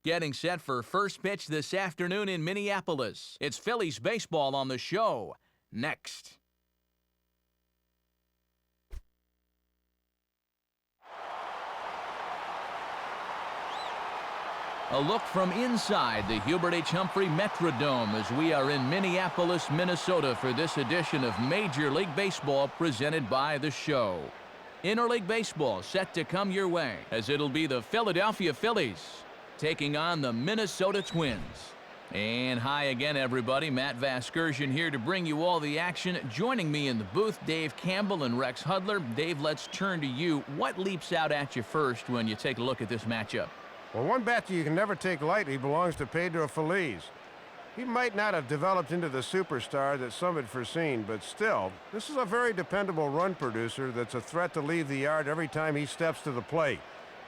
Getting set for first pitch this afternoon in Minneapolis. It's Phillies baseball on the show. Next. A look from inside the Hubert H. Humphrey Metrodome as we are in Minneapolis, Minnesota for this edition of Major League Baseball presented by The Show. Interleague Baseball set to come your way as it'll be the Philadelphia Phillies taking on the Minnesota Twins. And hi again, everybody. Matt Vasgersian here to bring you all the action. Joining me in the booth, Dave Campbell and Rex Hudler. Dave, let's turn to you. What leaps out at you first when you take a look at this matchup? Well, one bat you can never take lightly belongs to Pedro Feliz. He might not have developed into the superstar that some had foreseen, but still, this is a very dependable run producer that's a threat to leave the yard every time he steps to the plate.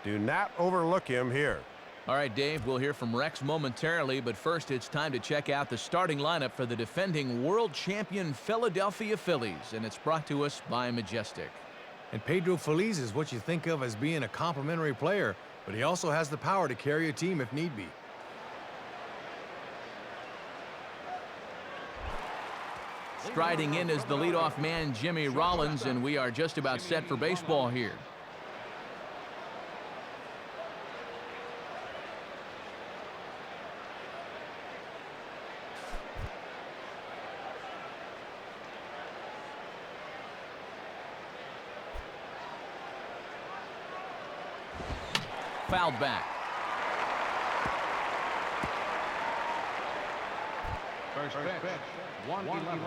Do not overlook him here. All right, Dave, we'll hear from Rex momentarily, but first it's time to check out the starting lineup for the defending world champion Philadelphia Phillies, and it's brought to us by Majestic. And Pedro Feliz is what you think of as being a complimentary player, but he also has the power to carry a team if need be. Striding in is the leadoff man, Jimmy Rollins, and we are just about set for baseball here. Fouled back. First pitch. 1-11.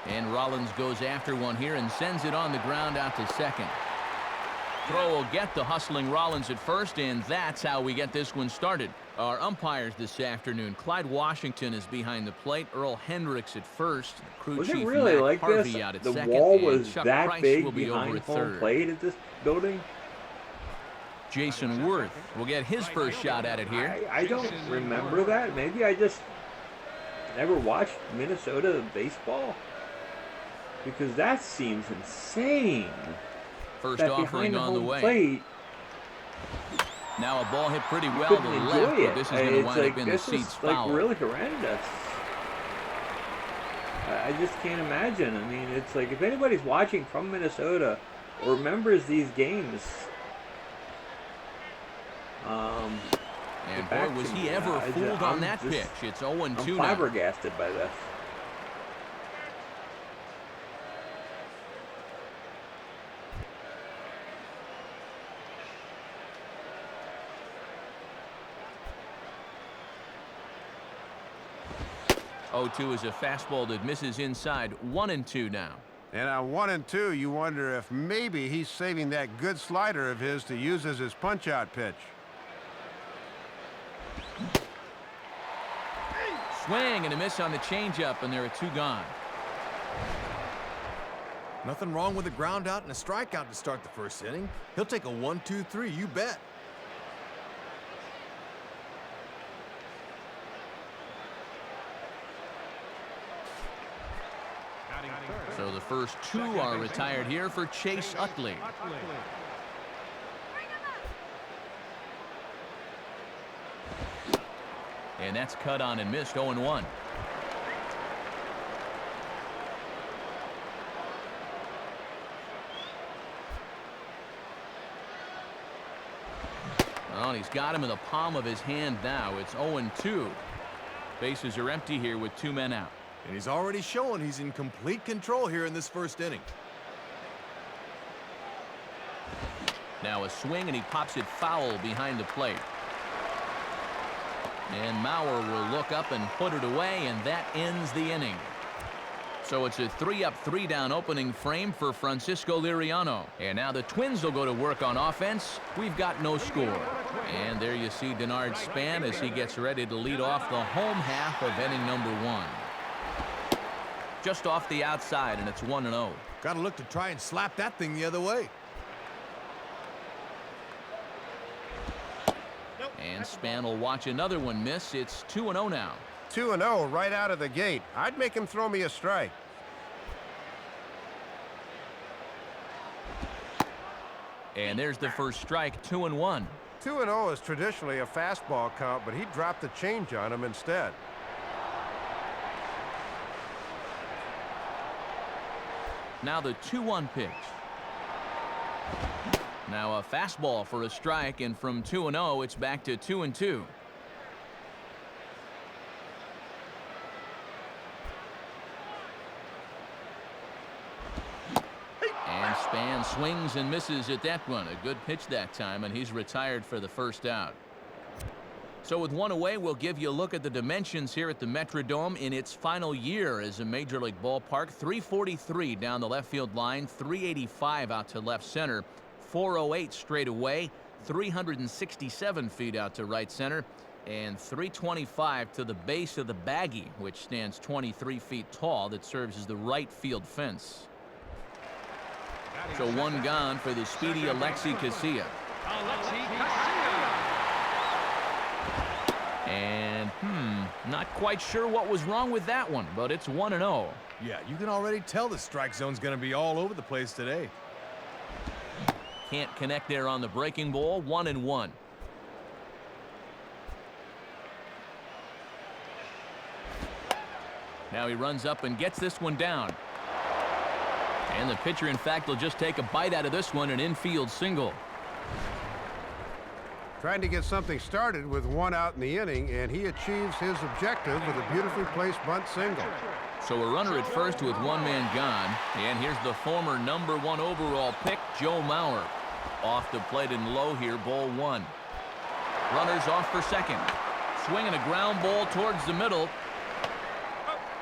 And Rollins goes after one here and sends it on the ground out to second. Throw will get the hustling Rollins at first, and that's how we get this one started. Our umpires this afternoon, Clyde Washington is behind the plate, Earl Hendricks at first, crew was chief it really Matt like Harvey this? out at The second, wall and was Chuck that Price big will be over behind at home third. plate at this building? Jason Worth will get his first shot at it here. I don't remember that. Maybe I just never watched Minnesota baseball, because that seems insane. First that offering behind the on the home way. plate, Now a ball hit pretty you well to couldn't the enjoy left, it. but this is going to It's wind like, up in the this seats is foul. like really horrendous. I just can't imagine. I mean, it's like if anybody's watching from Minnesota or remembers these games, And boy, was he ever fooled on that pitch. It's 0-2 I'm now. flabbergasted by this. Oh-2 is a fastball that misses inside. 1-2 now. And on 1-2, you wonder if maybe he's saving that good slider of his to use as his punch-out pitch. Swing and a miss on the changeup, and there are two gone. Nothing wrong with a ground out and a strikeout to start the first inning. He'll take a 1-2-3, you bet. So the first two are retired here for Chase Utley. And that's cut on and missed. 0-1. Well, he's got him in the palm of his hand now. It's 0-2. Bases are empty here with two men out. And he's already showing he's in complete control here in this first inning. Now a swing, and he pops it foul behind the plate. And Mauer will look up and put it away, and that ends the inning. So it's a 3-up, 3-down opening frame for Francisco Liriano. And now the Twins will go to work on offense. We've got no score. And there you see Denard Span as he gets ready to lead off the home half of inning number 1. Just off the outside, and it's 1-0. Got to look to try and slap that thing the other way. And Span will watch another one miss. It's 2-0 now. 2-0 right out of the gate. I'd make him throw me a strike. And there's the first strike, 2-1. 2-0 is traditionally a fastball count, but he dropped the change on him instead. Now the 2-1 pitch. Now a fastball for a strike, and from 2-0, it's back to 2-2. And Span swings and misses at that one. A good pitch that time, and he's retired for the first out. So with one away, we'll give you a look at the dimensions here at the Metrodome in its final year as a Major League ballpark. 343 down the left field line, 385 out to left center, 408 straight away, 367 feet out to right center, and 325 to the base of the baggie, which stands 23 feet tall, that serves as the right field fence. So one gone for the speedy Alexi Casilla. And, not quite sure what was wrong with that one, but it's 1-0. Yeah, you can already tell the strike zone's going to be all over the place today. Can't connect there on the breaking ball, 1-1. Now he runs up and gets this one down. And the pitcher, in fact, will just take a bite out of this one, an infield single. Trying to get something started with one out in the inning, and he achieves his objective with a beautifully placed bunt single. So a runner at first with one man gone. And here's the former #1 overall pick, Joe Mauer. Off the plate and low here, ball one. Runners off for second. Swinging a ground ball towards the middle.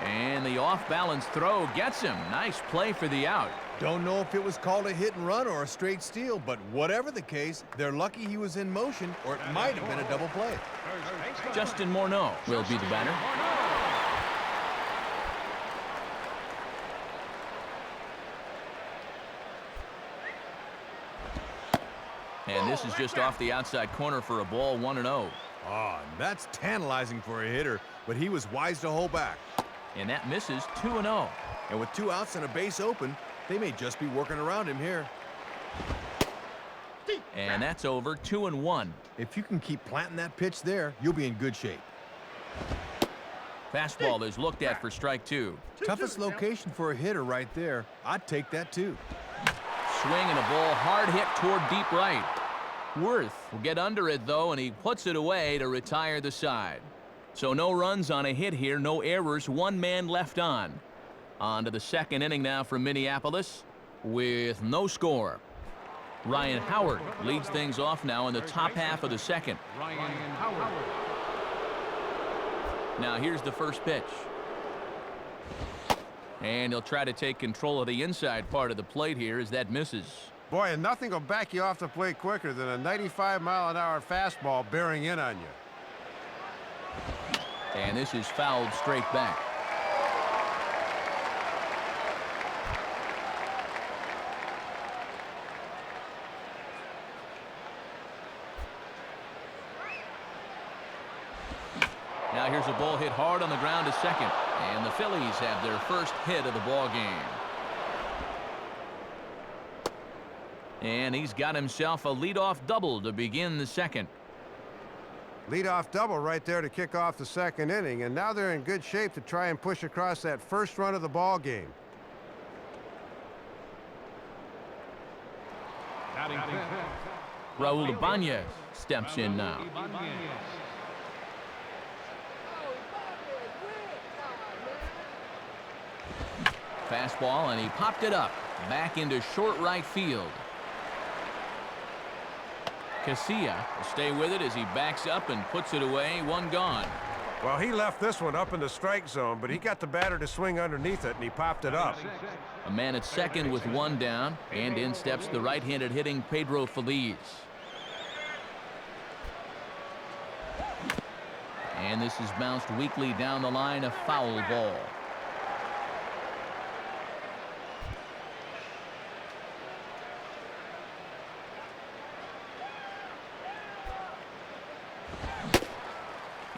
And the off-balance throw gets him. Nice play for the out. Don't know if it was called a hit and run or a straight steal, but whatever the case, they're lucky he was in motion, or it might have been a double play. Justin Morneau will be the batter. And this is just off the outside corner for a ball, 1-0. Ah, that's tantalizing for a hitter, but he was wise to hold back. And that misses, 2-0. And with two outs and a base open, they may just be working around him here. And that's over, 2-1. If you can keep planting that pitch there, you'll be in good shape. Fastball is looked at for strike two. Toughest location for a hitter right there. I'd take that too. Swing and a ball hard hit toward deep right. Worth will get under it, though, and he puts it away to retire the side. So no runs on a hit here, no errors, one man left on. On to the second inning now from Minneapolis with no score. Ryan Howard leads things off now in the top half of the second. Ryan Howard. Now here's the first pitch. And he'll try to take control of the inside part of the plate here as that misses. Boy, and nothing will back you off the plate quicker than a 95-mile-an-hour fastball bearing in on you. And this is fouled straight back. Now here's a ball hit hard on the ground to second. And the Phillies have their first hit of the ball game. And he's got himself a leadoff double to begin the second. Leadoff double right there to kick off the second inning, and now they're in good shape to try and push across that first run of the ball game. Raul Ibanez steps in now. Fastball, and he popped it up back into short right field. Casilla will stay with it as he backs up and puts it away, one gone. Well, he left this one up in the strike zone, but he got the batter to swing underneath it, and he popped it up. A man at second with one down, and in steps the right-handed hitting Pedro Feliz. And this is bounced weakly down the line, a foul ball.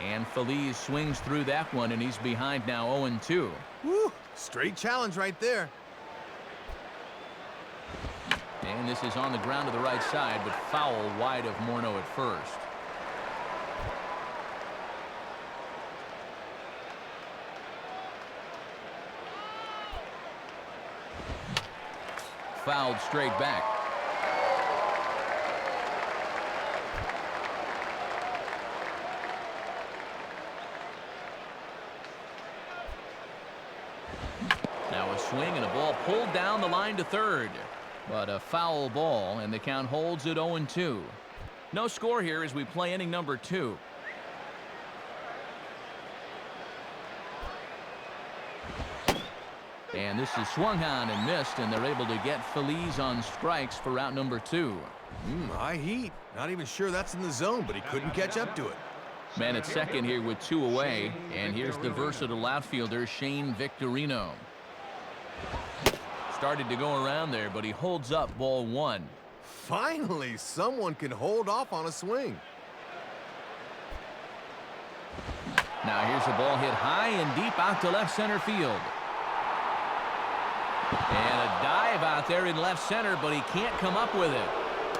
And Feliz swings through that one, and he's behind now 0-2. Woo! Straight challenge right there. And this is on the ground to the right side, but foul wide of Morneau at first. Fouled straight back. Now a swing and a ball pulled down the line to third. But a foul ball, and the count holds at 0-2. No score here as we play inning number 2. And this is swung on and missed, and they're able to get Feliz on strikes for out number 2. High heat. Not even sure that's in the zone, but he couldn't catch up to it. Man at second here with 2 away, and here's the versatile outfielder, Shane Victorino. Started to go around there, but he holds up ball 1. Finally, someone can hold off on a swing. Now here's a ball hit high and deep out to left center field. And a dive out there in left center, but he can't come up with it.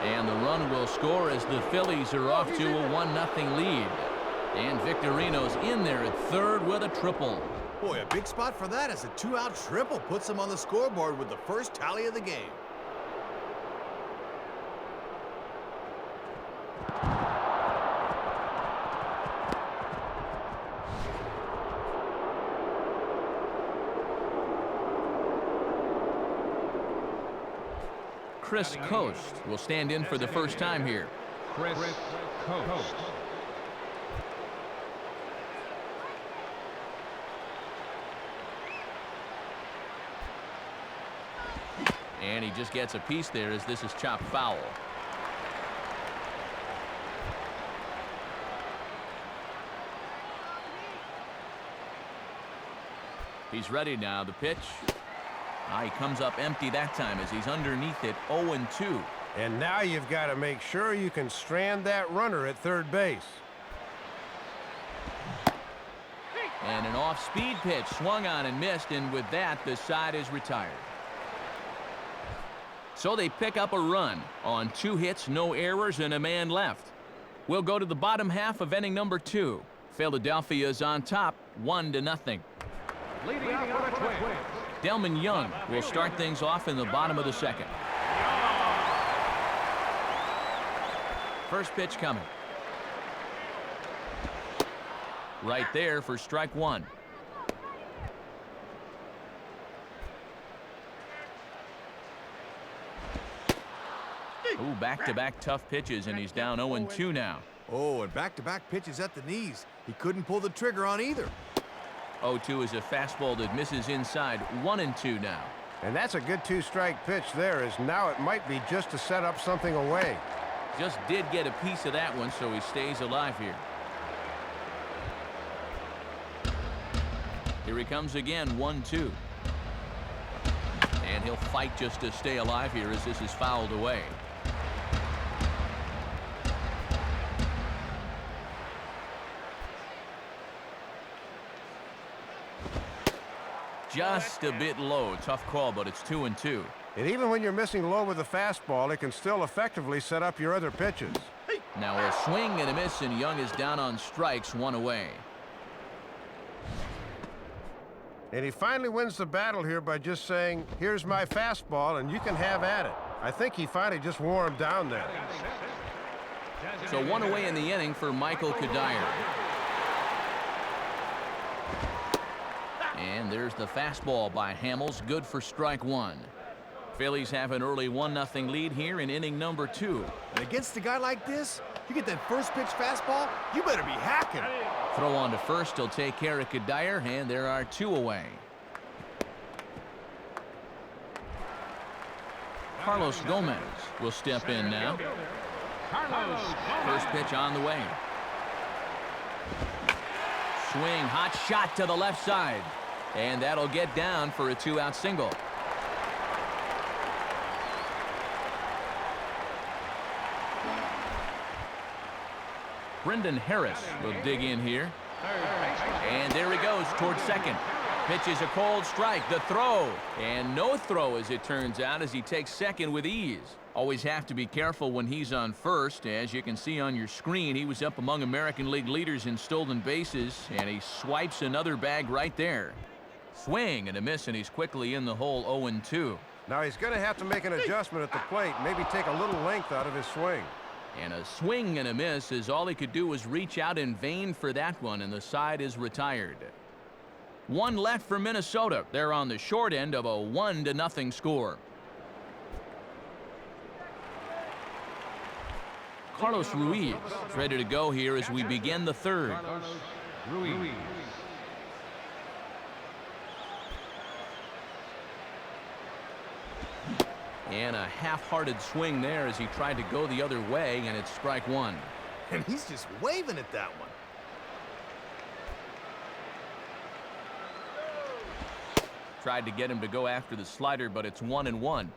And the run will score as the Phillies are off to a 1-0 lead. And Victorino's in there at third with a triple. Boy, a big spot for that as a 2-out triple puts him on the scoreboard with the first tally of the game. Chris Coast will stand in for the first time here. Chris Coast. And he just gets a piece there as this is chopped foul. He's ready now. The pitch. He comes up empty that time as he's underneath it, 0-2. And now you've got to make sure you can strand that runner at third base. And an off-speed pitch swung on and missed, and with that, the side is retired. So they pick up a run on 2 hits, no errors, and a man left. We'll go to the bottom half of inning number 2. Philadelphia's on top, 1-0. Leading out for the Twins. Delman Young will start things off in the bottom of the second. First pitch coming. Right there for strike 1. Ooh, back-to-back tough pitches, and he's down 0-2 now. Oh, and back-to-back pitches at the knees. He couldn't pull the trigger on either. 0-2 is a fastball that misses inside. 1-2 now. And that's a good 2-strike pitch there, as now it might be just to set up something away. Just did get a piece of that one, so he stays alive here. Here he comes again, 1-2. And he'll fight just to stay alive here as this is fouled away. Just a bit low. Tough call, but it's 2-2. And even when you're missing low with a fastball, it can still effectively set up your other pitches. Now a swing and a miss, and Young is down on strikes, 1 away. And he finally wins the battle here by just saying, here's my fastball, and you can have at it. I think he finally just wore him down there. So 1 away in the inning for Michael Kadire. And there's the fastball by Hamels, good for strike 1. Phillies have an early 1-0 lead here in inning number 2. And against a guy like this, you get that first pitch fastball, you better be hacking. Throw on to first, he'll take care of Kadire, and there are 2 away. Carlos Gomez will step in now. First pitch on the way. Swing, hot shot to the left side. And that'll get down for a 2-out single. Brendan Harris will dig in here. And there he goes towards second. Pitches a cold strike, the throw, and no throw as it turns out as he takes second with ease. Always have to be careful when he's on first. As you can see on your screen, he was up among American League leaders in stolen bases, and he swipes another bag right there. Swing and a miss, and he's quickly in the hole 0-2. Now he's going to have to make an adjustment at the plate, maybe take a little length out of his swing. And a swing and a miss as all he could do was reach out in vain for that one, and the side is retired. One left for Minnesota. They're on the short end of a 1-0 score. Carlos Ruiz is ready to go here as we begin the third. Carlos Ruiz. And a half-hearted swing there as he tried to go the other way, and it's strike one. And he's just waving at that one. Tried to get him to go after the slider, but it's 1-1.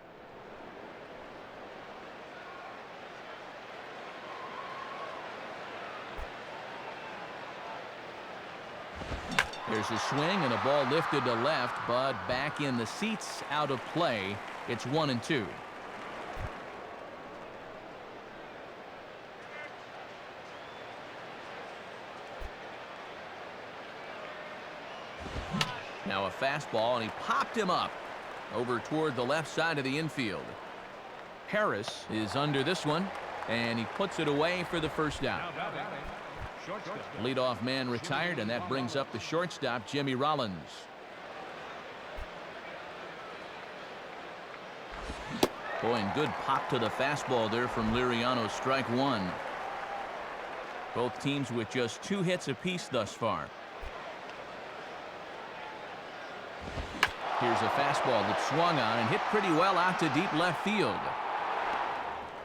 There's a swing and a ball lifted to left, but back in the seats, out of play. It's 1-2. Now a fastball, and he popped him up over toward the left side of the infield. Harris is under this one, and he puts it away for the first out. Leadoff man retired, and that brings up the shortstop, Jimmy Rollins. Boy, and good pop to the fastball there from Liriano, strike one. Both teams with just 2 hits apiece thus far. Here's a fastball that swung on and hit pretty well out to deep left field.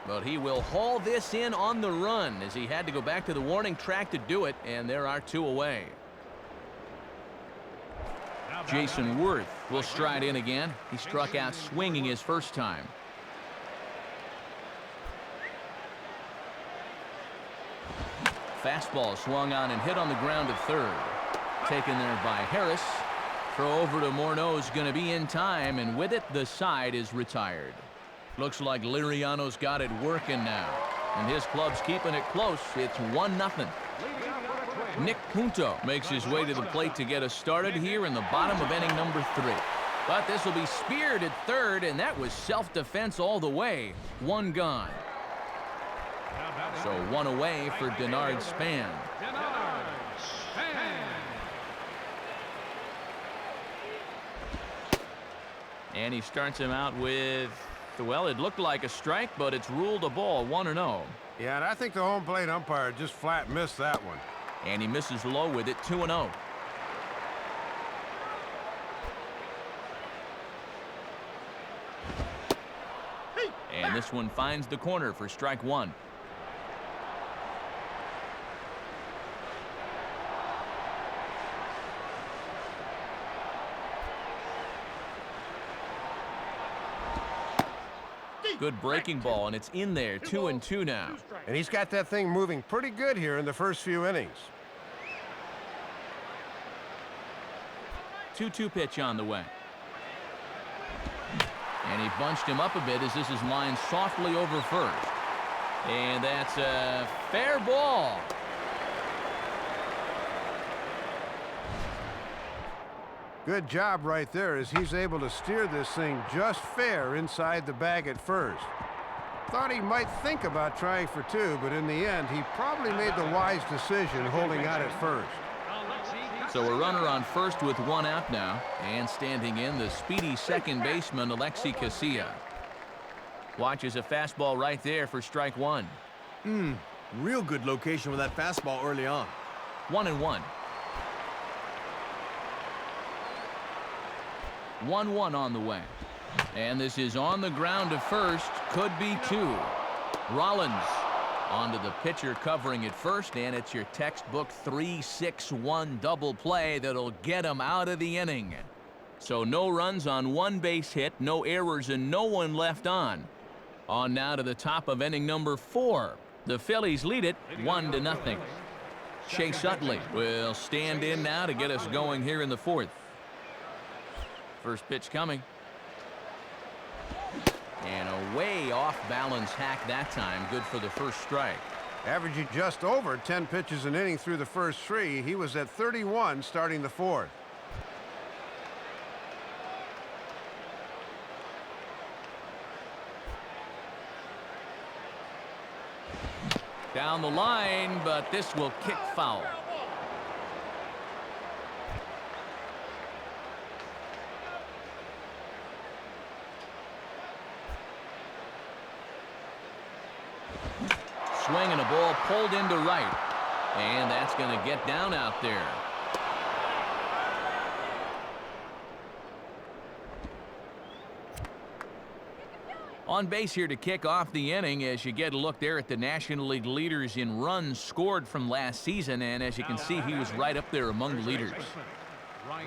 But he will haul this in on the run as he had to go back to the warning track to do it, and there are 2 away. Jason Worth will stride in again. He struck out swinging his first time. Fastball swung on and hit on the ground at third. Taken there by Harris. Throw over to Morneau is going to be in time, and with it, the side is retired. Looks like Liriano's got it working now, and his club's keeping it close. It's 1-0. Nick Punto makes his way to the plate to get us started here in the bottom of inning number 3. But this will be speared at third, and that was self-defense all the way. 1 gone. So 1 away for Denard Span. And he starts him out with, well, it looked like a strike, but it's ruled a ball, 1-0. Yeah, and I think the home plate umpire just flat missed that one. And he misses low with it, 2-0. And this one finds the corner for strike one. Good breaking ball, and it's in there, 2-2 now. And he's got that thing moving pretty good here in the first few innings. 2-2 pitch on the way. And he bunched him up a bit as this is lined softly over first. And that's a fair ball. Good job right there as he's able to steer this thing just fair inside the bag at first. Thought he might think about trying for 2, but in the end, he probably made the wise decision holding out at first. So a runner on first with 1 out now, and standing in, the speedy second baseman, Alexi Casilla. Watches a fastball right there for strike one. Real good location with that fastball early on. 1-1. 1-1 on the way. And this is on the ground to first. Could be 2. Rollins onto the pitcher covering at first, and it's your textbook 3-6-1 double play that'll get him out of the inning. So no runs on 1 base hit, no errors, and no one left on. On now to the top of inning number 4. The Phillies lead it 1-0. Chase Utley will stand in now to get us going here in the 4th. First pitch coming. And a way off-balance hack that time. Good for the first strike. Averaging just over 10 pitches an inning through the first 3. He was at 31 starting the 4th. Down the line, but this will kick foul. Swing and a ball pulled into right. And that's going to get down out there. On base here to kick off the inning as you get a look there at the National League leaders in runs scored from last season. And as you can see, he was right up there among the leaders.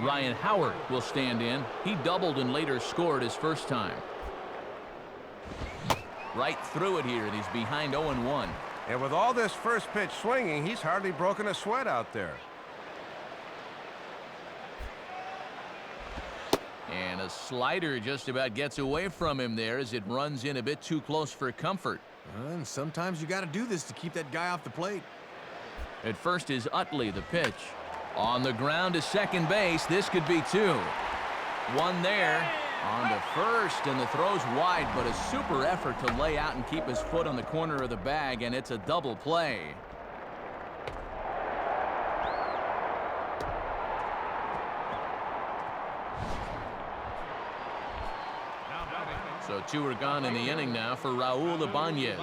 Ryan Howard will stand in. He doubled and later scored his first time. Right through it here, and he's behind 0-1. And with all this first pitch swinging, he's hardly broken a sweat out there. And a slider just about gets away from him there as it runs in a bit too close for comfort. And sometimes you got to do this to keep that guy off the plate. At first is Utley, the pitch. On the ground to second base. This could be 2. One there. On to first, and the throw's wide, but a super effort to lay out and keep his foot on the corner of the bag, and it's a double play. So 2 are gone in the inning now for Raul Ibanez.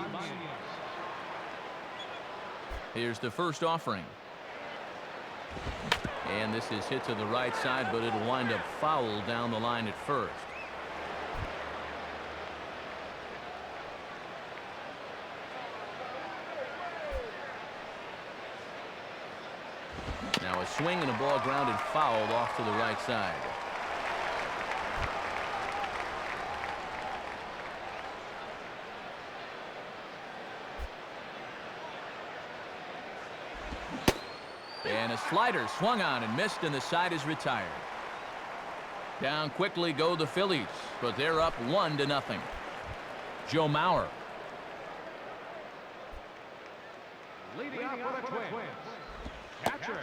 Here's the first offering. And this is hit to the right side, but it'll wind up foul down the line at first. Now a swing and a ball grounded foul off to the right side. And a slider swung on and missed, and the side is retired. Down quickly go the Phillies, but they're up 1-0. Joe Mauer. Leading off for the Twins. Catcher.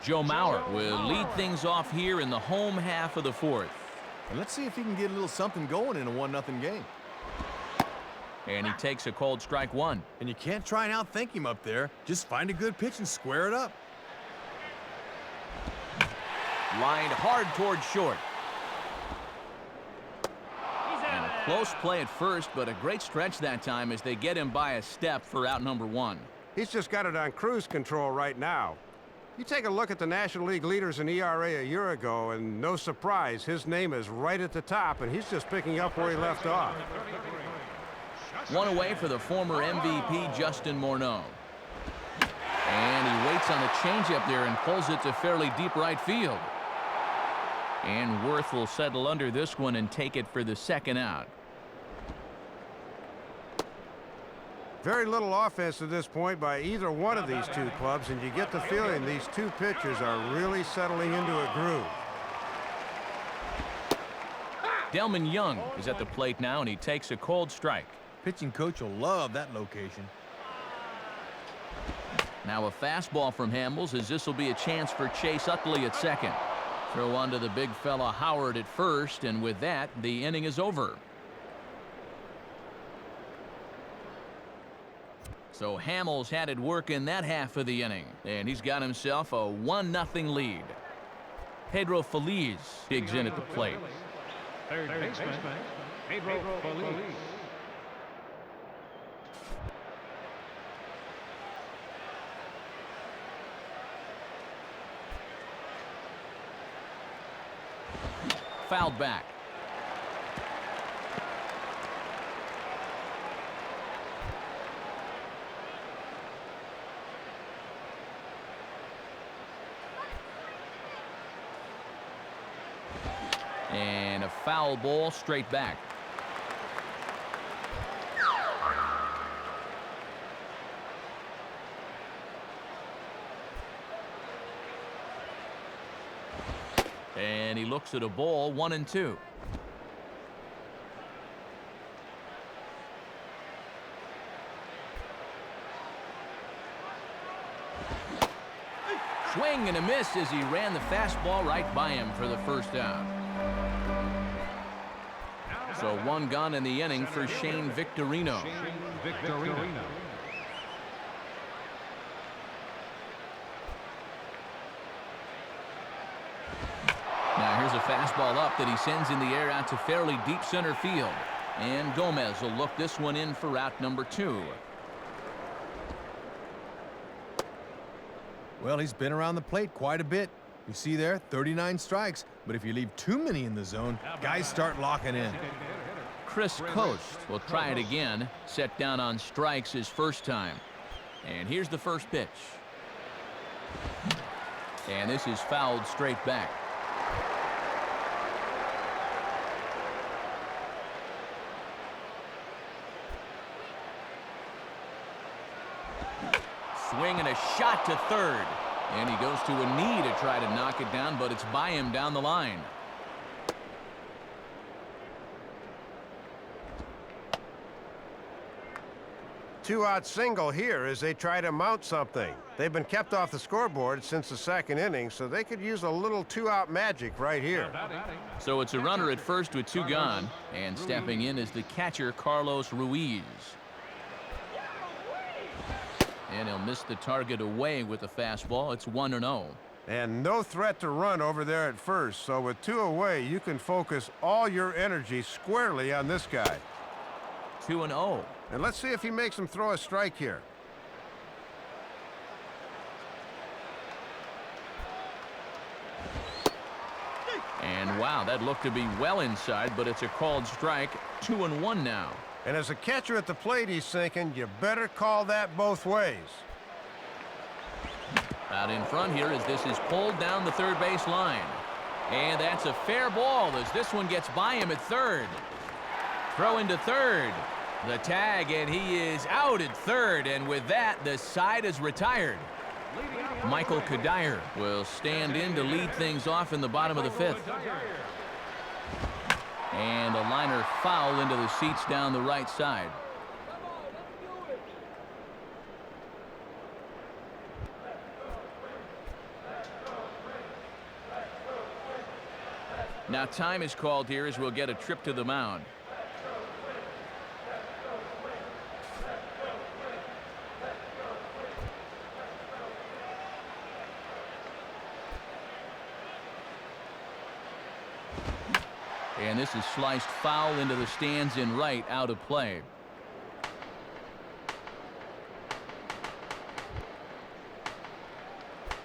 Joe Mauer will lead things off here in the home half of the 4th. And let's see if he can get a little something going in a 1-0 game. And he takes a cold strike 1. And you can't try and outthink him up there. Just find a good pitch and square it up. Lined hard towards short. And a close play at first, but a great stretch that time as they get him by a step for out number 1. He's just got it on cruise control right now. You take a look at the National League leaders in ERA a year ago, and no surprise, his name is right at the top, and he's just picking up where he left off. 1 away for the former MVP, Justin Morneau. And he waits on the changeup there and pulls it to fairly deep right field. And Worth will settle under this one and take it for the second out. Very little offense at this point by either one of these two clubs, and you get the feeling these two pitchers are really settling into a groove. Delman Young is at the plate now, and he takes a cold strike. Pitching coach will love that location. Now a fastball from Hamels, as this will be a chance for Chase Utley at second. Throw onto the big fella Howard at first, and with that, the inning is over. So Hamels had it work in that half of the inning, and he's got himself a 1-0 lead. Pedro Feliz digs in at the plate. Third baseman, Pedro Feliz. Fouled back. And a foul ball straight back. And he looks at a ball, 1-2. Swing and a miss as he ran the fastball right by him for the first out. So one gone in the inning for Shane Victorino. Now here's a fastball up that he sends in the air out to fairly deep center field. And Gomez will look this one in for out number 2. Well, he's been around the plate quite a bit. You see there, 39 strikes. But if you leave too many in the zone, guys start locking in. Chris Coast will try it again. Set down on strikes his first time. And here's the first pitch. And this is fouled straight back. Swing and a shot to third. And he goes to a knee to try to knock it down, but it's by him down the line. Two-out single here as they try to mount something. They've been kept off the scoreboard since the second inning, so they could use a little two-out magic right here. So it's a runner at first with 2 gone, and stepping in is the catcher, Carlos Ruiz. And he'll miss the target away with the fastball. It's 1-0. And no threat to run over there at first, so with 2 away, you can focus all your energy squarely on this guy. 2-0. And let's see if he makes him throw a strike here. And wow, that looked to be well inside, but it's a called strike. 2-1 now. And as a catcher at the plate, he's thinking, you better call that both ways. Out in front here as this is pulled down the third base line. And that's a fair ball as this one gets by him at third. Throw into third. The tag, and he is out at third. And with that, the side is retired. Michael Kadire will stand in to lead things off in the bottom of the 5th. And a liner foul into the seats down the right side. Now time is called here as we'll get a trip to the mound. And this is sliced foul into the stands in right, out of play.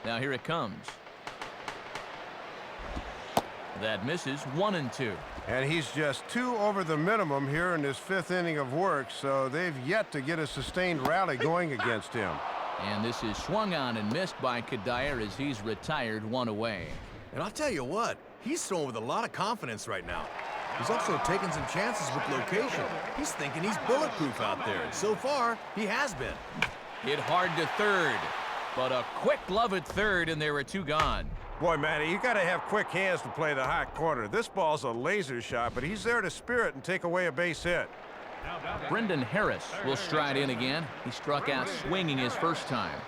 Now here it comes. That misses. 1-2. And he's just 2 over the minimum here in his 5th inning of work, so they've yet to get a sustained rally going against him. And this is swung on and missed by Kadire as he's retired 1 away. And I'll tell you what, he's throwing with a lot of confidence right now. He's also taking some chances with location. He's thinking he's bulletproof out there. And so far, he has been. Hit hard to third, but a quick glove at third, and there were 2 gone. Boy, Matty, you got to have quick hands to play the hot corner. This ball's a laser shot, but he's there to spear it and take away a base hit. Brendan Harris will stride in again. He struck out swinging his first time.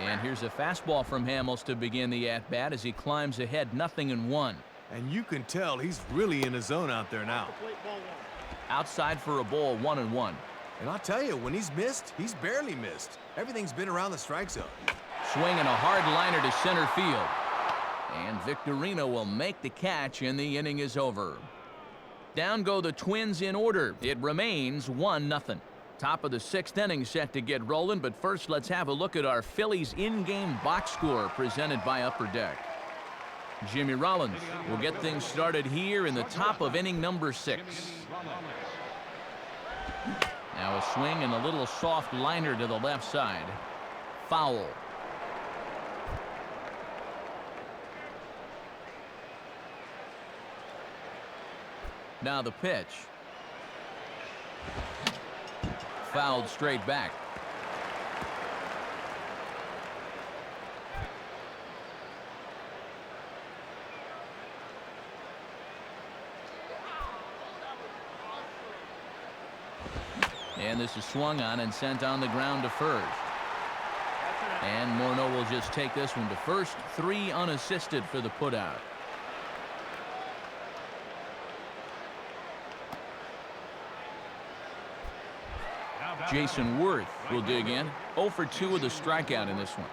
And here's a fastball from Hamels to begin the at-bat as he climbs ahead 0-1. And you can tell he's really in his zone out there now. Outside for a ball, 1-1. And I'll tell you, when he's missed, he's barely missed. Everything's been around the strike zone. Swinging a hard liner to center field. And Victorino will make the catch, and the inning is over. Down go the Twins in order. It remains 1-0. Top of the 6th inning set to get rolling, but first let's have a look at our Phillies in-game box score presented by Upper Deck. Jimmy Rollins will get things started here in the top of inning number 6. Now a swing and a little soft liner to the left side. Foul. Now the pitch. Fouled straight back. And this is swung on and sent on the ground to first. And Morneau will just take this one to first. 3 unassisted for the putout. Jason Worth will dig in. 0 for 2 with a strikeout in this one.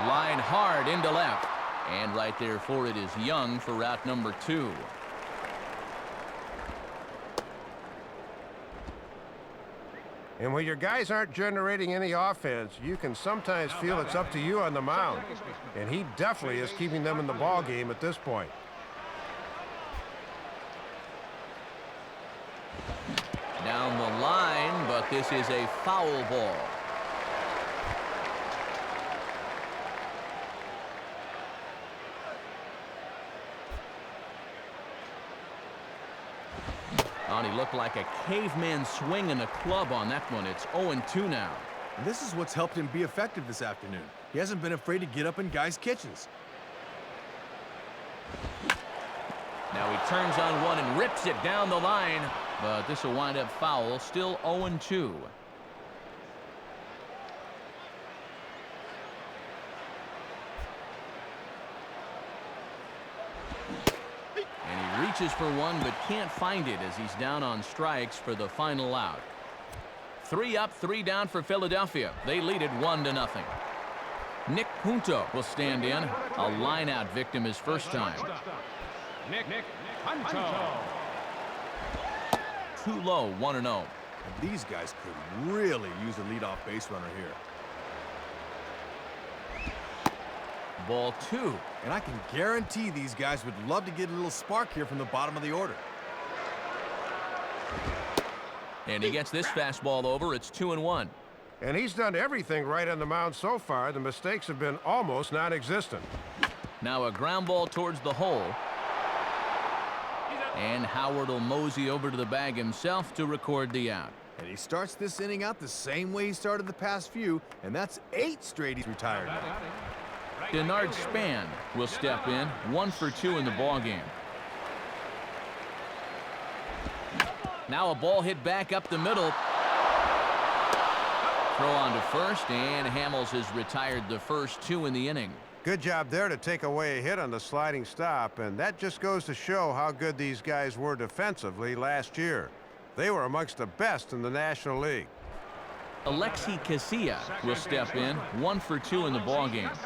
Line hard into left. And right there for it is Young for route number 2. And when your guys aren't generating any offense, you can sometimes feel it's up to you on the mound. And he definitely is keeping them in the ball game at this point. Down the line, but this is a foul ball. Oh, and he looked like a caveman swinging a club on that one. It's 0-2 now. And this is what's helped him be effective this afternoon. He hasn't been afraid to get up in guys' kitchens. Now he turns on one and rips it down the line, but this will wind up foul. Still 0-2. And he reaches for one but can't find it as he's down on strikes for the final out. 3 up, 3 down for Philadelphia. They lead it 1-0. Nick Punto will stand in. A line-out victim his first time. Nick Punto. Too low, 1-0. And these guys could really use a leadoff base runner here. Ball 2. And I can guarantee these guys would love to get a little spark here from the bottom of the order. And he gets this fastball over. It's 2-1. And he's done everything right on the mound so far. The mistakes have been almost non-existent. Now a ground ball towards the hole. And Howard will mosey over to the bag himself to record the out. And he starts this inning out the same way he started the past few, and that's 8 straight he's retired now. Denard Span will step in. 1 for 2 in the ballgame. Now a ball hit back up the middle. Throw on to first, and Hamels has retired the first 2 in the inning. Good job there to take away a hit on the sliding stop, and that just goes to show how good these guys were defensively last year. They were amongst the best in the National League. Alexi Casilla will step in. 1 for 2 in the ballgame.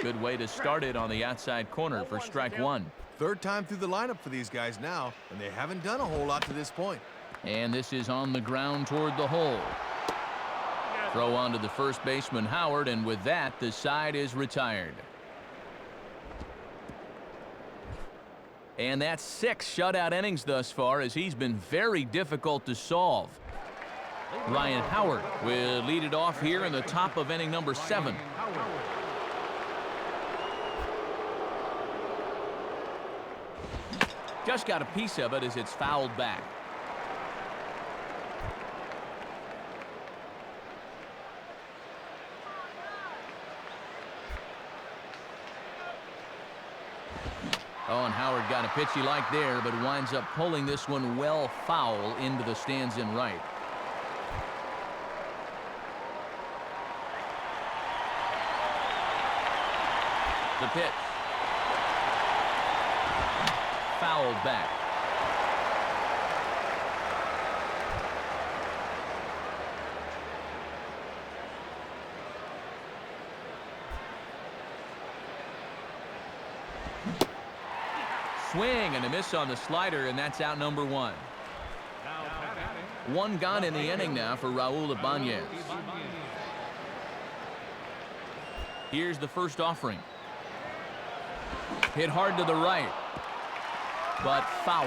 Good way to start it on the outside corner for strike 1. Third time through the lineup for these guys now, and they haven't done a whole lot to this point. And this is on the ground toward the hole. Throw on to the first baseman, Howard, and with that, the side is retired. And that's 6 shutout innings thus far, as he's been very difficult to solve. Ryan Howard will lead it off here in the top of inning number 7. Just got a piece of it as it's fouled back. Oh, and Howard got a pitch he liked there, but winds up pulling this one well foul into the stands in right. The pitch. Fouled back. Swing and a miss on the slider, and that's out number 1. 1 gone in the inning now for Raul Ibanez. Here's the first offering. Hit hard to the right, but foul.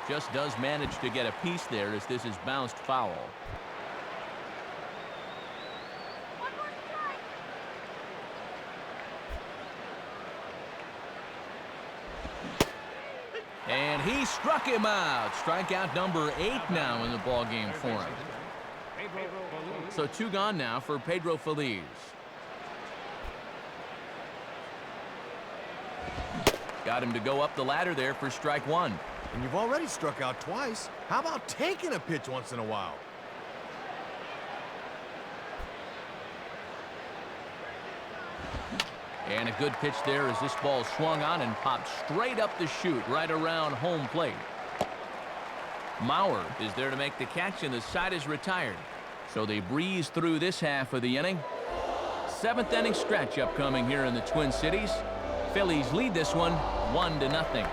Just does manage to get a piece there as this is bounced foul. And he struck him out. Strikeout number 8 now in the ballgame for him. So 2 gone now for Pedro Feliz. Got him to go up the ladder there for strike 1. And you've already struck out twice. How about taking a pitch once in a while? And a good pitch there as this ball swung on and popped straight up the chute right around home plate. Mauer is there to make the catch, and the side is retired. So they breeze through this half of the inning. 7th inning stretch upcoming here in the Twin Cities. Phillies lead this one 1-0.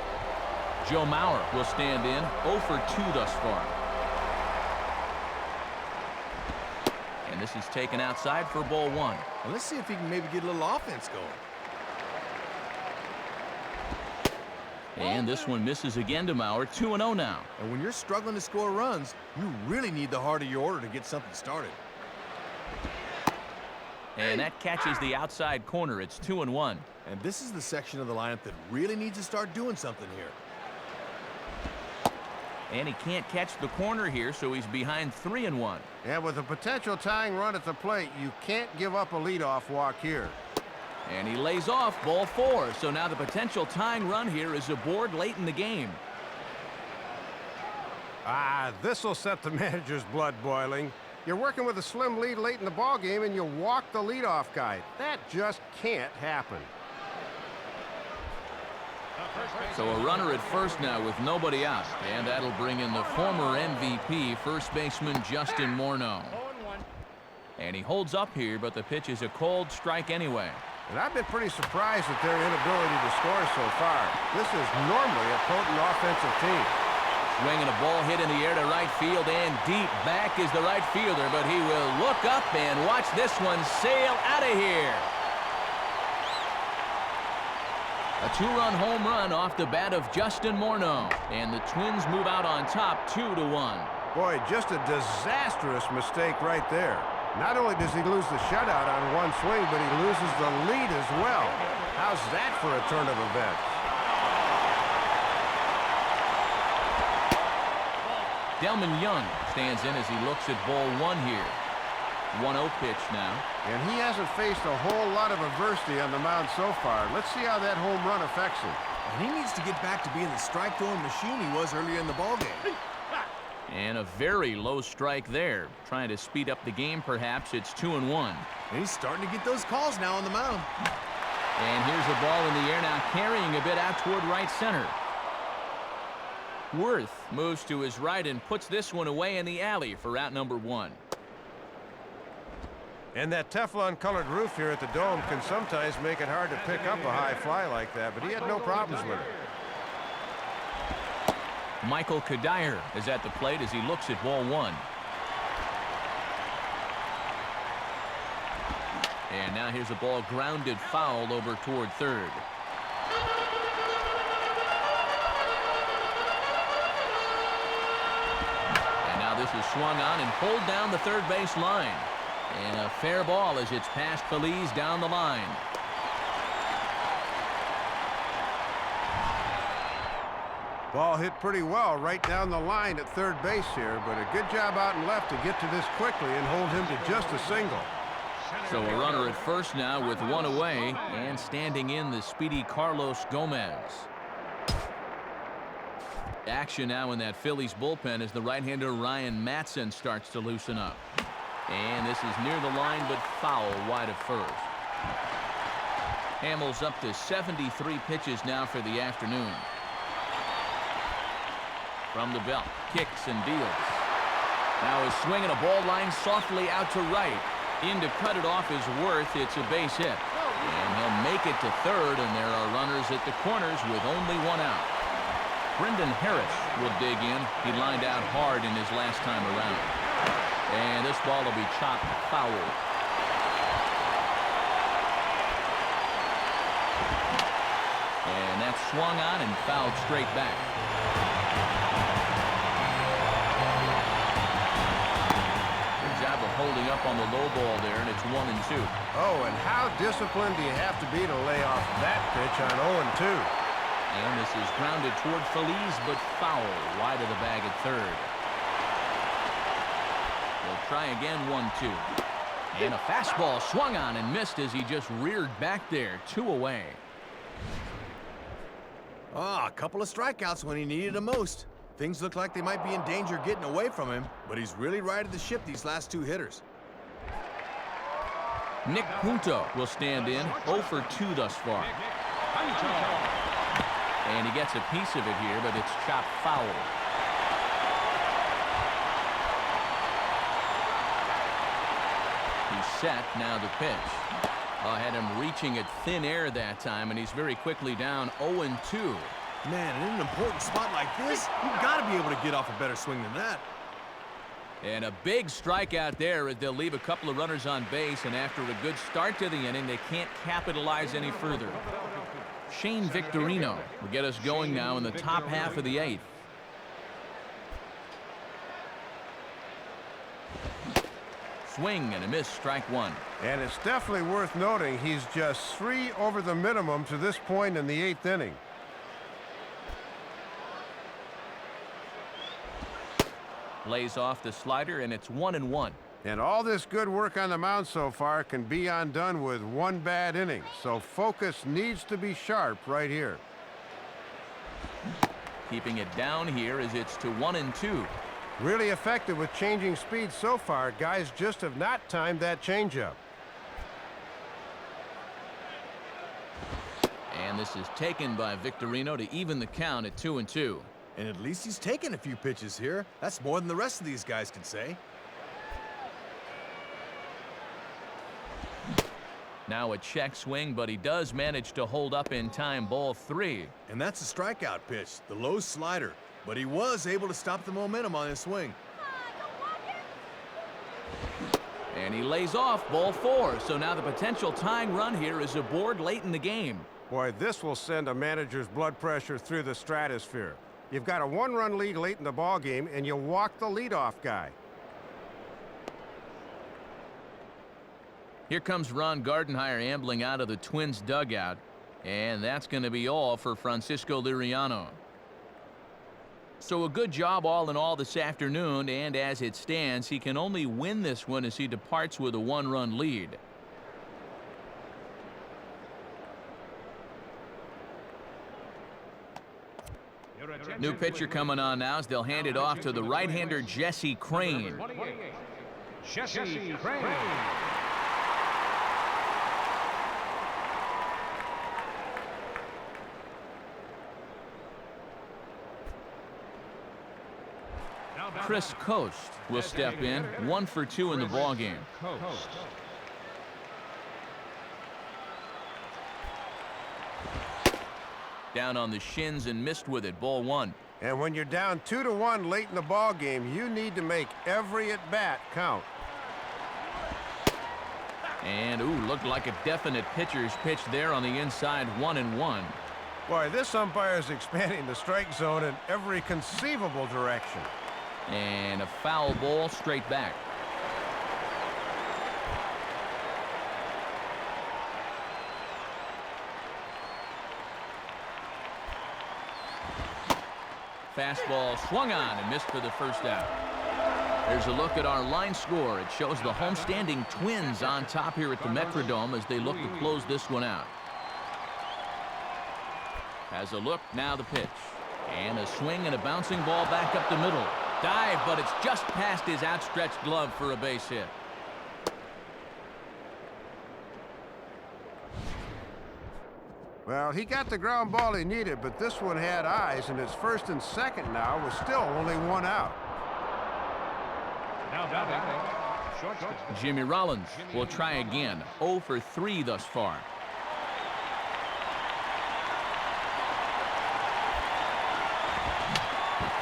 Joe Mauer will stand in 0 for 2 thus far. And this is taken outside for ball 1. Well, let's see if he can maybe get a little offense going. And this one misses again to Mauer. 2-0 now. And when you're struggling to score runs, you really need the heart of your order to get something started. And that catches the outside corner. It's 2-1. And this is the section of the lineup that really needs to start doing something here. And he can't catch the corner here, so he's behind 3-1. And with a potential tying run at the plate, you can't give up a leadoff walk here. And he lays off ball 4. So now the potential tying run here is aboard late in the game. This will set the manager's blood boiling. You're working with a slim lead late in the ballgame, and you walk the leadoff guy. That just can't happen. So a runner at first now with nobody out. And that'll bring in the former MVP, first baseman Justin Morneau. And he holds up here, but the pitch is a cold strike anyway. And I've been pretty surprised at their inability to score so far. This is normally a potent offensive team. Swinging a ball hit in the air to right field, and deep back is the right fielder, but he will look up and watch this one sail out of here. A 2-run home run off the bat of Justin Morneau, and the Twins move out on top 2-1. Boy, just a disastrous mistake right there. Not only does he lose the shutout on one swing, but he loses the lead as well. How's that for a turn of events? Delman Young stands in as he looks at ball 1 here. 1-0 pitch now. And he hasn't faced a whole lot of adversity on the mound so far. Let's see how that home run affects him. And he needs to get back to being the strike-throwing machine he was earlier in the ballgame. And a very low strike there. Trying to speed up the game, perhaps. It's 2-1. And he's starting to get those calls now on the mound. And here's the ball in the air now, carrying a bit out toward right center. Worth moves to his right and puts this one away in the alley for out number 1. And that Teflon-colored roof here at the Dome can sometimes make it hard to pick up a high fly like that, but he had no problems with it. Michael Kadire is at the plate as he looks at ball 1. And now here's a ball grounded foul over toward third. And now this is swung on and pulled down the third base line. And a fair ball as it's past Feliz down the line. Ball hit pretty well right down the line at third base here, but a good job out and left to get to this quickly and hold him to just a single. So a runner at first now with 1 away, and standing in the speedy Carlos Gomez. Action now in that Phillies bullpen as the right-hander Ryan Matson starts to loosen up. And this is near the line, but foul wide of first. Hamels up to 73 pitches now for the afternoon. From the belt, kicks and deals. Now is swinging a ball line softly out to right. In to cut it off is Worth. It's a base hit. And he'll make it to third, and there are runners at the corners with only 1 out. Brendan Harris will dig in. He lined out hard in his last time around. And this ball will be chopped foul. And that's swung on and fouled straight back. Good job of holding up on the low ball there, and it's 1-2. Oh, and how disciplined do you have to be to lay off that pitch on 0-2? And this is grounded toward Feliz, but foul. Wide of the bag at third. They'll try again, 1-2. And a fastball swung on and missed as he just reared back there. 2 away. A couple of strikeouts when he needed them most. Things look like they might be in danger getting away from him, but he's really righted the ship these last 2 hitters. Nick Punto will stand in, 0 for 2 thus far. And he gets a piece of it here, but it's chopped foul. He's set, now the pitch. Had him reaching at thin air that time, and he's very quickly down 0-2. Man, in an important spot like this, you've got to be able to get off a better swing than that. And a big strikeout there as they'll leave a couple of runners on base, and after a good start to the inning, they can't capitalize any further. Shane Victorino will get us going now in the top half of the 8th. Swing and a miss, strike 1. And it's definitely worth noting he's just 3 over the minimum to this point in the 8th inning. Lays off the slider, and it's 1-1. And all this good work on the mound so far can be undone with 1 bad inning. So focus needs to be sharp right here. Keeping it down here as it's to 1-2. Really effective with changing speed so far. Guys just have not timed that changeup. And this is taken by Victorino to even the count at 2-2. And at least he's taken a few pitches here. That's more than the rest of these guys can say. Now a check swing, but he does manage to hold up in time, ball 3. And that's a strikeout pitch, the low slider. But he was able to stop the momentum on his swing. And he lays off, ball 4. So now the potential tying run here is aboard late in the game. Boy, this will send a manager's blood pressure through the stratosphere. You've got a 1-run lead late in the ball game, and you walk the leadoff guy. Here comes Ron Gardenhire ambling out of the Twins dugout. And that's going to be all for Francisco Liriano. So a good job all in all this afternoon, and as it stands, he can only win this one as he departs with a 1-run lead. New pitcher coming on now as they'll hand it off to the right-hander Jesse Crane. Jesse Crane. Chris Coast will step in, 1 for 2 in the ballgame. Down on the shins and missed with it, ball 1. And when you're down 2-1 late in the ball game, you need to make every at-bat count. And, looked like a definite pitcher's pitch there on the inside, 1-1. Boy, this umpire is expanding the strike zone in every conceivable direction. And a foul ball straight back. Fastball swung on and missed for the first out. There's a look at our line score. It shows the homestanding Twins on top here at the Metrodome as they look to close this one out. Has a look, now the pitch. And a swing and a bouncing ball back up the middle. Dive, but it's just past his outstretched glove for a base hit. Well, he got the ground ball he needed, but this one had eyes, and it's first and second now with still only 1 out. Now batting, shortstop. Jimmy Rollins will try again, 0 for 3 thus far.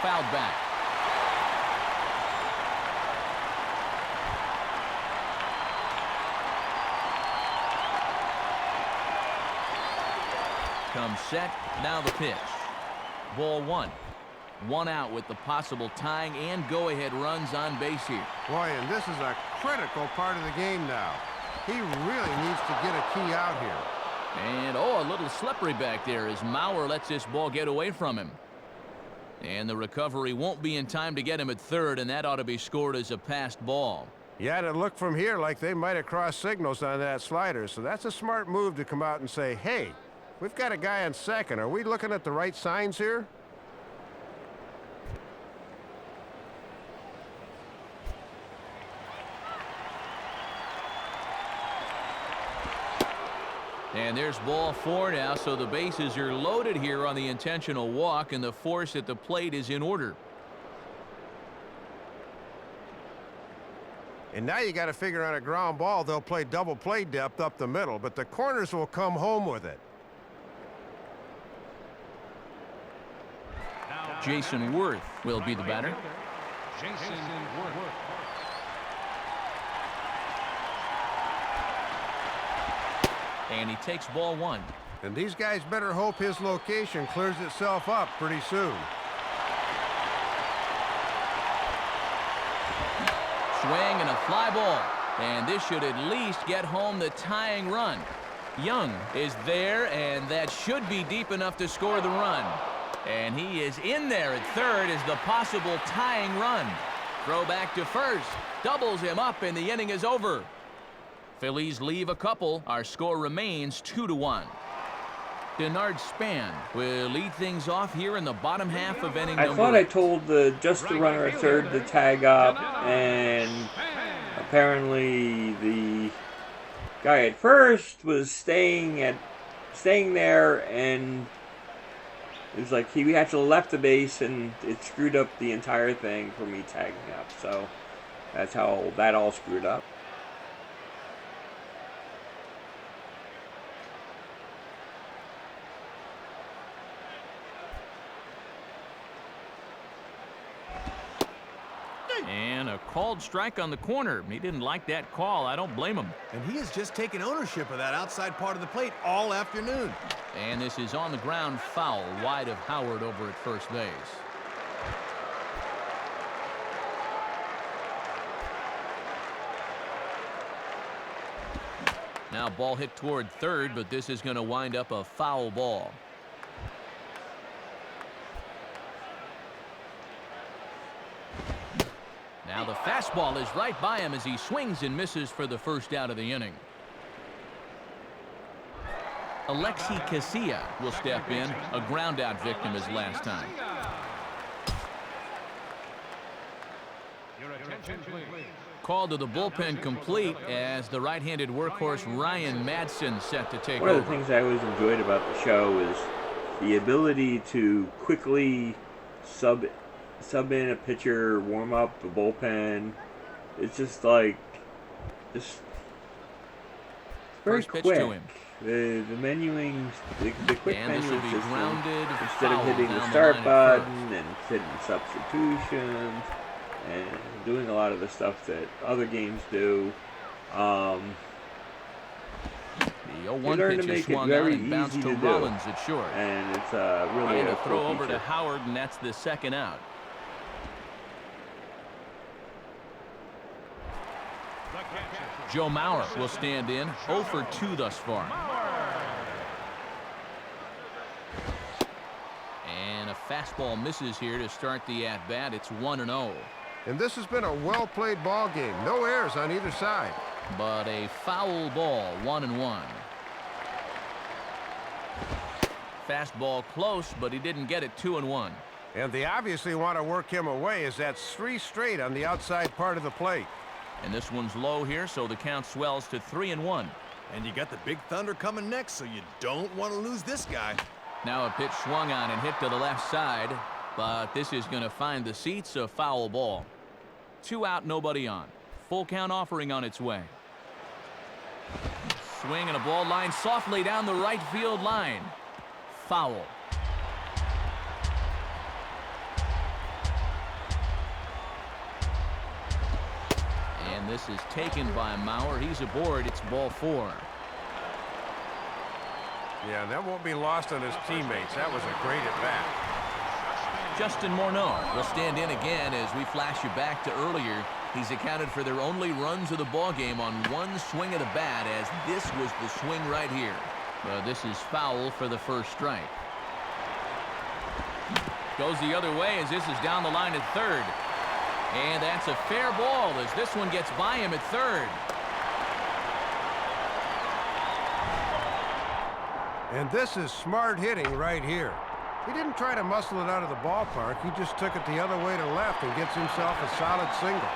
Fouled back. Comes set, now the pitch. Ball 1. 1 out with the possible tying and go-ahead runs on base here. Boy, and this is a critical part of the game now. He really needs to get a key out here. And, oh, a little slippery back there as Maurer lets this ball get away from him. And the recovery won't be in time to get him at third, and that ought to be scored as a passed ball. Yeah, and it looked from here like they might have crossed signals on that slider, so that's a smart move to come out and say, hey, we've got a guy on second. Are we looking at the right signs here? And there's ball 4 now, so the bases are loaded here on the intentional walk, and the force at the plate is in order. And now you got to figure on a ground ball, they'll play double play depth up the middle, but the corners will come home with it. Jason Worth will be the batter. Jason Worth. And he takes ball 1. And these guys better hope his location clears itself up pretty soon. Swing and a fly ball. And this should at least get home the tying run. Young is there, and that should be deep enough to score the run. And he is in there at third as the possible tying run. Throw back to first. Doubles him up, and the inning is over. Phillies leave a couple. Our score remains 2-1. Denard Span will lead things off here in the bottom half of inning number 8. I thought I told just the runner at third to tag up, and apparently the guy at first was staying there, and it was like he actually left the base, and it screwed up the entire thing for me tagging up. So that's how that all screwed up. And a called strike on the corner. He didn't like that call. I don't blame him. And he has just taken ownership of that outside part of the plate all afternoon. And this is on the ground foul, wide of Howard over at first base. Now ball hit toward third, but this is going to wind up a foul ball. Now the fastball is right by him as he swings and misses for the first out of the inning. Alexi Casilla will step in, a ground-out victim as last time. Your attention, please. Call to the bullpen complete as the right-handed workhorse Ryan Madsen set to take One over. of the things I always enjoyed about the show is the ability to quickly sub in a pitcher, warm up the bullpen. It's just like, very First pitch quick. to him. The menuing, the quick And menu this will is be just grounded instead of foul hitting down the the start line at first. button and hitting substitutions and doing a lot of the stuff that other games do. The They 0-1 learn to pitch is make it swung on very and bounced easy to to do. Rollins at short. And it's really And a a throw cool over to feature. Howard, and that's the second out. Joe Maurer will stand in, 0 for 2 thus far. And a fastball misses here to start the at-bat. It's 1-0. And this has been a well-played ball game. No errors on either side. But a foul ball, 1-1. Fastball close, but he didn't get it. 2-1. And they obviously want to work him away as that's 3 straight on the outside part of the plate. And this one's low here, so the count swells to 3-1. And you got the big thunder coming next, so you don't want to lose this guy. Now a pitch swung on and hit to the left side, but this is going to find the seats, a foul ball. 2 out, nobody on. Full count offering on its way. Swing and a ball line softly down the right field line. Foul. And this is taken by Maurer. He's aboard. It's ball 4. Yeah, that won't be lost on his teammates. That was a great at-bat. Justin Morneau will stand in again as we flash you back to earlier. He's accounted for their only runs of the ball game on one swing of the bat, as this was the swing right here. This is foul for the first strike. Goes the other way as this is down the line at third. And that's a fair ball as this one gets by him at third. And this is smart hitting right here. He didn't try to muscle it out of the ballpark. He just took it the other way to left and gets himself a solid single.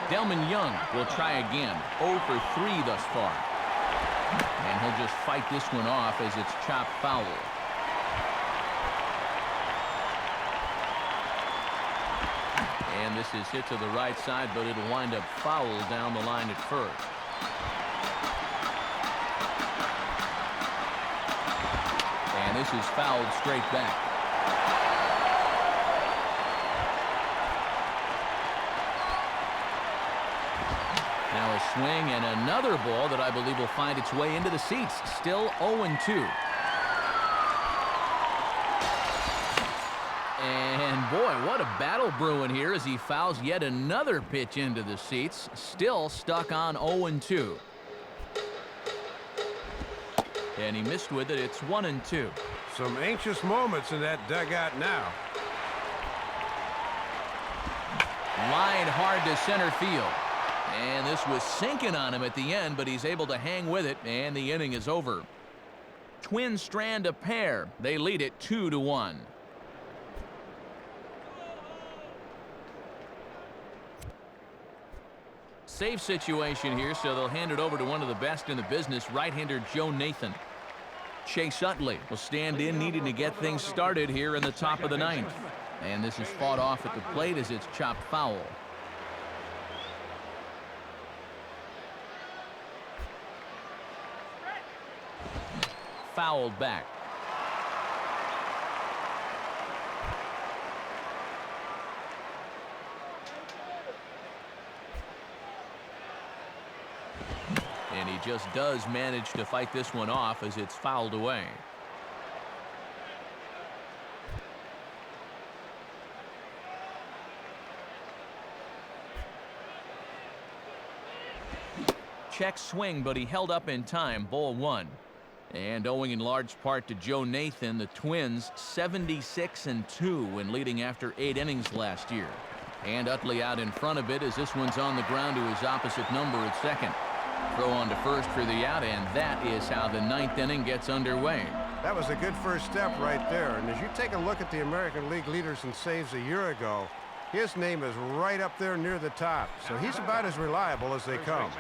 Delman Young will try again. 0 for 3 thus far. And he'll just fight this one off as it's chopped foul. And this is hit to the right side, but it'll wind up foul down the line at first. And this is fouled straight back. Now a swing and another ball that I believe will find its way into the seats. Still 0-2. And boy, what a battle brewing here as he fouls yet another pitch into the seats. Still stuck on 0-2. And he missed with it. It's 1-2. Some anxious moments in that dugout now. Line hard to center field. And this was sinking on him at the end, but he's able to hang with it, and the inning is over. Twins strand a pair. They lead it 2-1. Save situation here, so they'll hand it over to one of the best in the business, right-hander Joe Nathan. Chase Utley will stand in, needing to get things started here in the top of the ninth. And this is fought off at the plate as it's chopped foul. Fouled back. And he just does manage to fight this one off as it's fouled away. Check swing, but he held up in time. Ball 1. And owing in large part to Joe Nathan, the Twins 76-2 when leading after 8 innings last year. And Utley out in front of it as this one's on the ground to his opposite number at second. Throw on to first for the out, and that is how the 9th inning gets underway. That was a good first step right there. And as you take a look at the American League leaders in saves a year ago, his name is right up there near the top. So he's about as reliable as they come.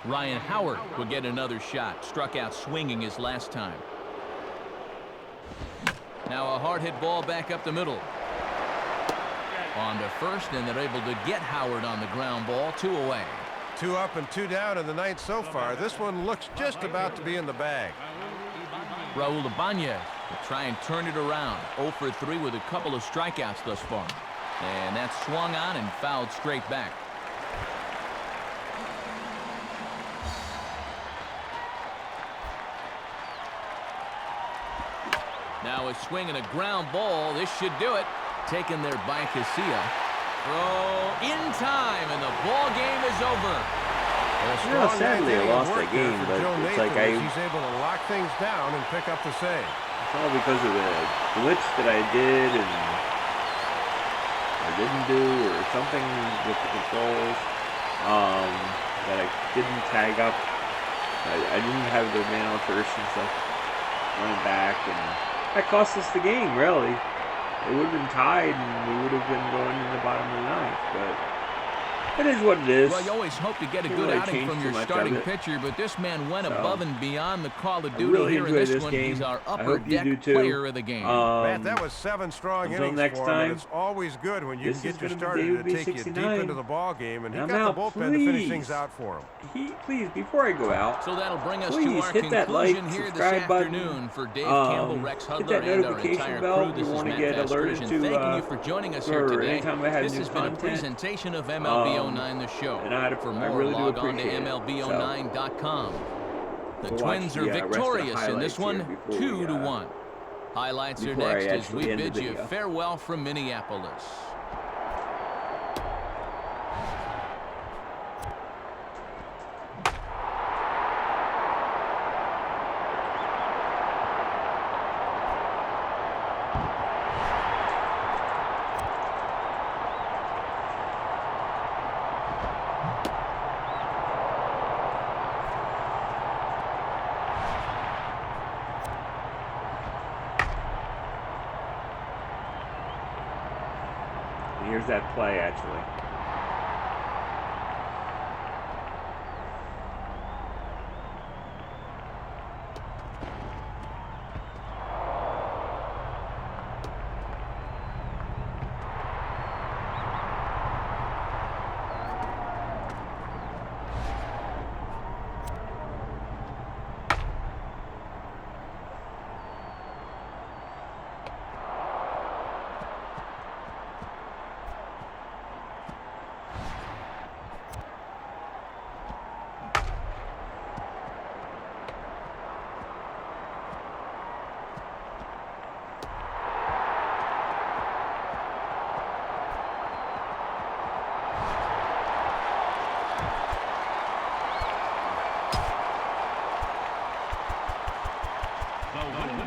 Ryan Howard would get another shot. Struck out swinging his last time. Now a hard hit ball back up the middle. On to first, and they're able to get Howard on the ground ball. 2 away. 2 up and 2 down in the 9th so far. This one looks just about to be in the bag. Raul Ibanez will try and turn it around. 0 for 3 with a couple of strikeouts thus far. And that's swung on and fouled straight back. Now a swing and a ground ball. This should do it. Taken there by Casilla. Throw in time, and the ball game is over. Well, sadly I lost that game, but it's like he's able to lock things down and pick up the save. It's all because of the glitch that I did and I didn't do, or something with the controls that I didn't tag up. I didn't have the man on first and stuff running back, and that cost us the game, really. It would have been tied, and we would have been going in the bottom of the 9th, but it is what it is. Well, you always hope to get a good outing from your starting pitcher, but this man went above and beyond the call of duty here in this one. He's our upper deck player of the game. Matt, that was 7 strong innings next for him, time, and it's always good when you can get your starter to take 69. you deep into the ball game, and he got Now, the bullpen to finish things out for him. Please, before I go out, So that'll bring us to please our hit that like, conclusion here this subscribe button. afternoon. For Dave Campbell, Rex Hit Hudler, that and our notification entire bell crew, if this you is want to Matt get alerted Vasgersian. to Thanking you for joining us here today. anytime I have This new has been a content. presentation of MLB 09 The Show. And For I more, really do log on to appreciate it. MLB09.com. The We'll Twins watch are the, rest of the victorious in this highlights one, here before we, 2-1. Highlights are before I next as actually we end the bid you video. farewell from Minneapolis. Here's that play, actually.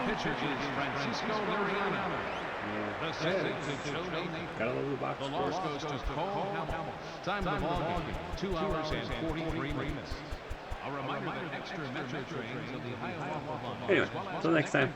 Pitcher is Francisco Liriano. The second to Joe Nathan. Gotta love the box The score. loss goes to Cole Hamels. Time of the ball game, 2 hours and 43 minutes. A reminder that extra metro trains of the Hiawatha line. Anyway, until next time.